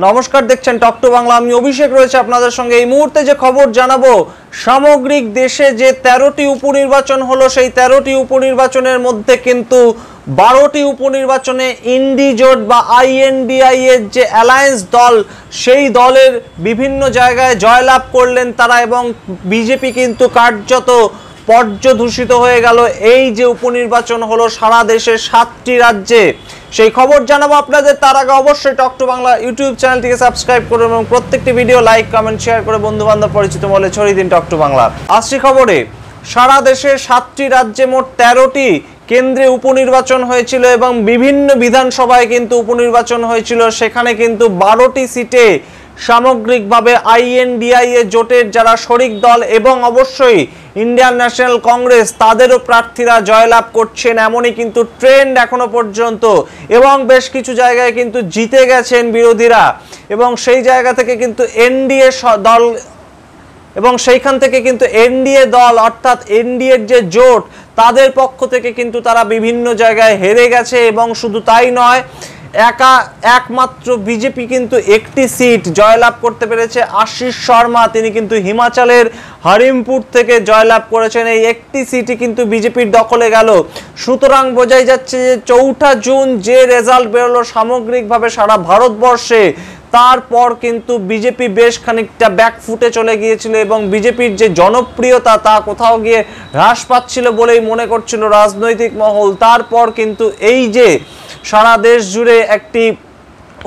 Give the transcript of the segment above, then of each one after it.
নমস্কার, দেখছেন talk to Bangla. আমি অভিষেক রয়েছে আপনাদের সঙ্গে। এই মুহূর্তে যে খবর জানাবো, সামগ্রিক দেশে যে 13টি উপনির্বাচন হলো, সেই 13টি উপনির্বাচনের মধ্যে কিন্তু 12টি উপনির্বাচনে ইন্ডি জোট বা INDI এর যে অ্যালায়েন্স দল, সেই দলের বিভিন্ন জায়গায় জয়লাভ করলেন তারা, এবং বিজেপি কিন্তু কার্যত পর্যদূষিত হয়ে গেল। এই যে উপনির্বাচন হলো সারা দেশের 7টি রাজ্যে, সেই খবর জানাবো আপনাদের। তার আগে অবশ্যই টক টু বাংলা ইউটিউব চ্যানেলটিকে সাবস্ক্রাইব করুন এবং প্রত্যেকটি ভিডিও লাইক, কমেন্ট, শেয়ার করে বন্ধু বান্ধব পরিচিত মহলে ছড়িয়ে দিন টক টু বাংলা। আসছি খবরে। সারা দেশের 7টি রাজ্যে মোট 13টি কেন্দ্রে উপনির্বাচন হয়েছিল এবং বিভিন্ন বিধানসভায় কিন্তু উপনির্বাচন হয়েছিল। সেখানে কিন্তু 12টি সিটে সামগ্রিকভাবে INDI এর জোটের যারা শরিক দল এবং অবশ্যই ইন্ডিয়ান ন্যাশনাল কংগ্রেস, তাদেরও প্রার্থীরা জয়লাভ করছেন, এমনই কিন্তু ট্রেন্ড এখনো পর্যন্ত। এবং বেশ কিছু জায়গায় কিন্তু জিতে গেছেন বিরোধীরা, এবং সেই জায়গা থেকে কিন্তু এনডিএ দল এবং সেইখান থেকে কিন্তু এনডিএ দল অর্থাৎ এনডিএর যে জোট, তাদের পক্ষ থেকে কিন্তু তারা বিভিন্ন জায়গায় হেরে গেছে। এবং শুধু তাই নয়, একমাত্র বিজেপি কিন্তু একটি সিট জয়লাভ করতে পেরেছে। আশিস শর্মা, তিনি কিন্তু হিমাচলের হরিমপুর থেকে জয়লাভ করেছেন। এই একটি সিটই কিন্তু বিজেপির দখলে গেল। সুতরাং বোঝাই যাচ্ছে যে 4 জুন যে রেজাল্ট বেরোলো সামগ্রিকভাবে সারা ভারতবর্ষে, তারপর কিন্তু বিজেপি বেশ খানিকটা ব্যাকফুটে চলে গিয়েছিল এবং বিজেপির যে জনপ্রিয়তা তা কোথাও গিয়ে হ্রাস পাচ্ছিল বলেই মনে করছিল রাজনৈতিক মহল। তারপর কিন্তু এই যে সারা দেশ জুড়ে একটি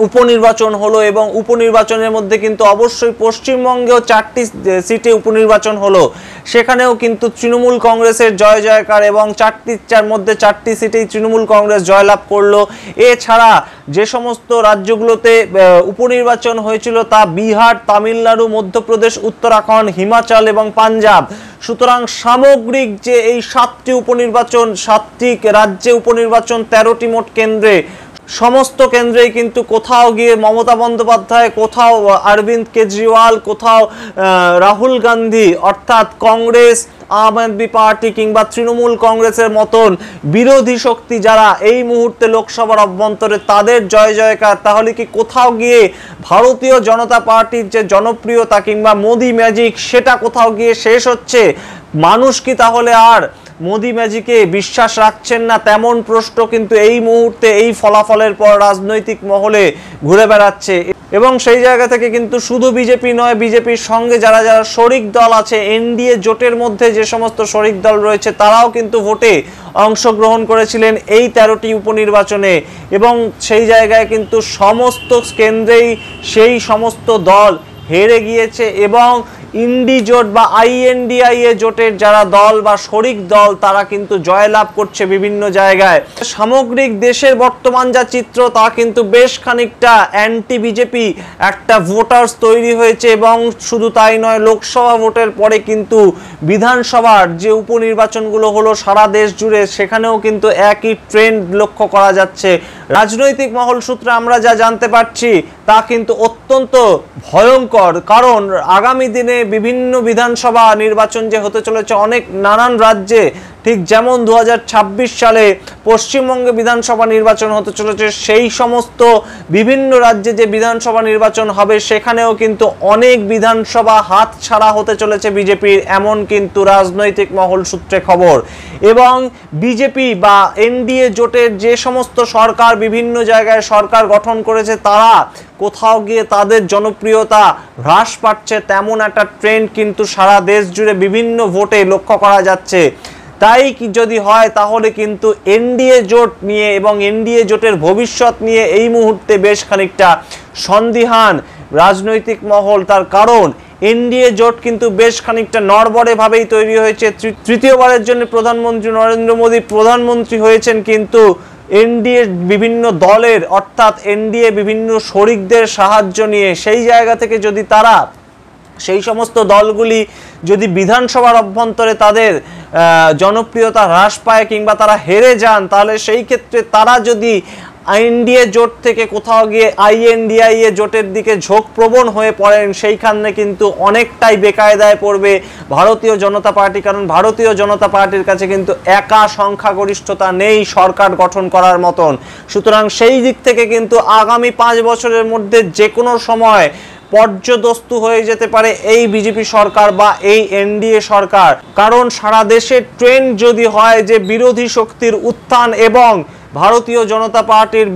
উপনির্বাচন হলো, এবং উপনির্বাচনের মধ্যে কিন্তু অবশ্যই পশ্চিমবঙ্গেও 4টি সিটে উপনির্বাচন হলো। সেখানেও কিন্তু তৃণমূল কংগ্রেসের জয় জয়কার, এবং 4টির মধ্যে 4টি সিটেই তৃণমূল কংগ্রেস জয়লাভ করলো। এছাড়া যে সমস্ত রাজ্যগুলোতে উপনির্বাচন হয়েছিল তা বিহার, তামিলনাড়ু, মধ্যপ্রদেশ, উত্তরাখণ্ড, হিমাচল এবং পাঞ্জাব। সুতরাং সামগ্রিক যে এই 7টি উপনির্বাচন, 7টি রাজ্যে উপনির্বাচন, 13টি মোট কেন্দ্রে, সমস্ত কেন্দ্রেই কিন্তু কোথাও গিয়ে মমতা বন্দ্যোপাধ্যায়, কোথাও অরবিন্দ কেজরিওয়াল, কোথাও রাহুল গান্ধী অর্থাৎ কংগ্রেস, আম আদমি পার্টি কিংবা তৃণমূল কংগ্রেসের মতন বিরোধী শক্তি যারা এই মুহূর্তে লোকসভার অভ্যন্তরে, তাদের জয় জয়কার। তাহলে কি কোথাও গিয়ে ভারতীয় জনতা পার্টির যে জনপ্রিয়তা কিংবা মোদি ম্যাজিক, সেটা কোথাও গিয়ে শেষ হচ্ছে? মানুষ কি তাহলে আর মোদি ম্যাজিকে বিশ্বাস রাখছেন না? তেমন প্রশ্ন কিন্তু এই মুহূর্তে এই ফলাফলের পর রাজনৈতিক মহলে ঘুরে বেড়াচ্ছে। এবং সেই জায়গা থেকে কিন্তু শুধু বিজেপি নয়, বিজেপির সঙ্গে যারা যারা শরিক দল আছে, এনডিএ জোটের মধ্যে যে সমস্ত শরিক দল রয়েছে, তারাও কিন্তু ভোটে অংশগ্রহণ করেছিলেন এই 13টি উপনির্বাচনে। এবং সেই জায়গায় কিন্তু সমস্ত কেন্দ্রেই সেই সমস্ত দল হেরে গিয়েছে, এবং ইন্ডি জোট বা INDI এ জোটের যারা দল বা শরিক দল, তারা কিন্তু জয়লাভ করছে বিভিন্ন জায়গায়। সামগ্রিক দেশের বর্তমান যা চিত্র, তা কিন্তু বেশ খানিকটা অ্যান্টি বিজেপি একটা ভোটার্স তৈরি হয়েছে। এবং শুধু তাই নয়, লোকসভা ভোটের পরে কিন্তু বিধানসভার যে উপনির্বাচনগুলো হলো সারা দেশ জুড়ে, সেখানেও কিন্তু একই ট্রেন্ড লক্ষ্য করা যাচ্ছে। রাজনৈতিক মহল সূত্রে আমরা যা জানতে পারছি তা কিন্তু অত্যন্ত ভয়ঙ্কর, কারণ আগামী দিনে বিভিন্ন বিধানসভা নির্বাচন যে হতে চলেছে অনেক নানান রাজ্যে, ঠিক যেমন 2026 সালে পশ্চিমবঙ্গে বিধানসভা নির্বাচন হতে চলেছে, সেই সমস্ত বিভিন্ন রাজ্যে যে বিধানসভা নির্বাচন হবে, সেখানেও কিন্তু অনেক বিধানসভা হাতছাড়া হতে চলেছে বিজেপির, এমন কিন্তু রাজনৈতিক মহল সূত্রে খবর। এবং বিজেপি বা এনডিএ জোটের যে সমস্ত সরকার বিভিন্ন জায়গায় সরকার গঠন করেছে, তারা কোথাও গিয়ে তাদের জনপ্রিয়তা হ্রাস পাচ্ছে, তেমন একটা ট্রেন্ড কিন্তু সারা দেশ জুড়ে বিভিন্ন ভোটে লক্ষ্য করা যাচ্ছে। তাই কি যদি হয়, তাহলে কিন্তু এনডিএ জোট নিয়ে এবং এনডিএ জোটের ভবিষ্যৎ নিয়ে এই মুহূর্তে বেশ খানিকটা সন্দিহান রাজনৈতিক মহল। তার কারণ এনডিএ জোট কিন্তু বেশ খানিকটা নড়বড়ে ভাবেই তৈরি হয়েছে। তৃতীয়বারের জন্য প্রধানমন্ত্রী নরেন্দ্র মোদী প্রধানমন্ত্রী হয়েছেন, কিন্তু এনডিএ বিভিন্ন দলের অর্থাৎ এনডিএ বিভিন্ন শরিকদের সাহায্য নিয়ে। সেই জায়গা থেকে যদি তারা, সেই সমস্ত দলগুলি যদি বিধানসভার অভ্যন্তরে তাদের জনপ্রিয়তা হ্রাস পায় কিংবা তারা হেরে যান, তাহলে সেই ক্ষেত্রে তারা যদি এনডিএ জোট থেকে কোথাও গিয়ে আইএনডিআইএ জোটের দিকে ঝোঁক প্রবণ হয়ে পড়েন, সেইখানে কিন্তু অনেকটাই বেকায়দায় পড়বে ভারতীয় জনতা পার্টি। কারণ ভারতীয় জনতা পার্টির কাছে কিন্তু একা সংখ্যাগরিষ্ঠতা নেই সরকার গঠন করার মতন। সুতরাং সেই দিক থেকে কিন্তু আগামী 5 বছরের মধ্যে যে কোনো সময় পর্যদস্তু হয়ে যেতে পারে এই বিজেপি সরকার বা এই এনডিএ সরকার। কারণ সারা দেশে ট্রেন্ড যদি হয় যে বিরোধী শক্তির উত্থান এবং ভারতীয় জনতা পার্টির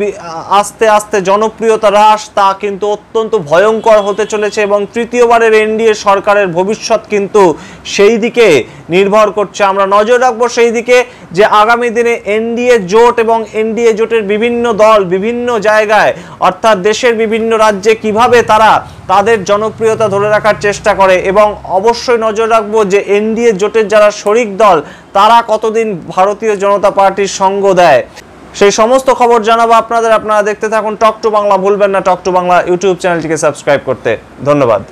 আস্তে আস্তে জনপ্রিয়তা হ্রাস, তা কিন্তু অত্যন্ত ভয়ঙ্কর হতে চলেছে এবং তৃতীয়বারের এনডিএ সরকারের ভবিষ্যৎ কিন্তু সেই দিকে নির্ভর করছে। আমরা নজর রাখবো সেই দিকে যে আগামী দিনে এনডিএ জোট এবং এনডিএ জোটের বিভিন্ন দল বিভিন্ন জায়গায় অর্থাৎ দেশের বিভিন্ন রাজ্যে কিভাবে তারা তাদের জনপ্রিয়তা ধরে রাখার চেষ্টা করে, এবং অবশ্যই নজর রাখবো যে এনডিএ জোটের যারা শরিক দল তারা কতদিন ভারতীয় জনতা পার্টির সঙ্গ দেয়। সেই সমস্ত খবর জানাবো আপনাদের। আপনারা দেখতে থাকুন টক টু বাংলা। ভুলবেন না টক টু বাংলা ইউটিউব চ্যানেলটিকে সাবস্ক্রাইব করতে। ধন্যবাদ।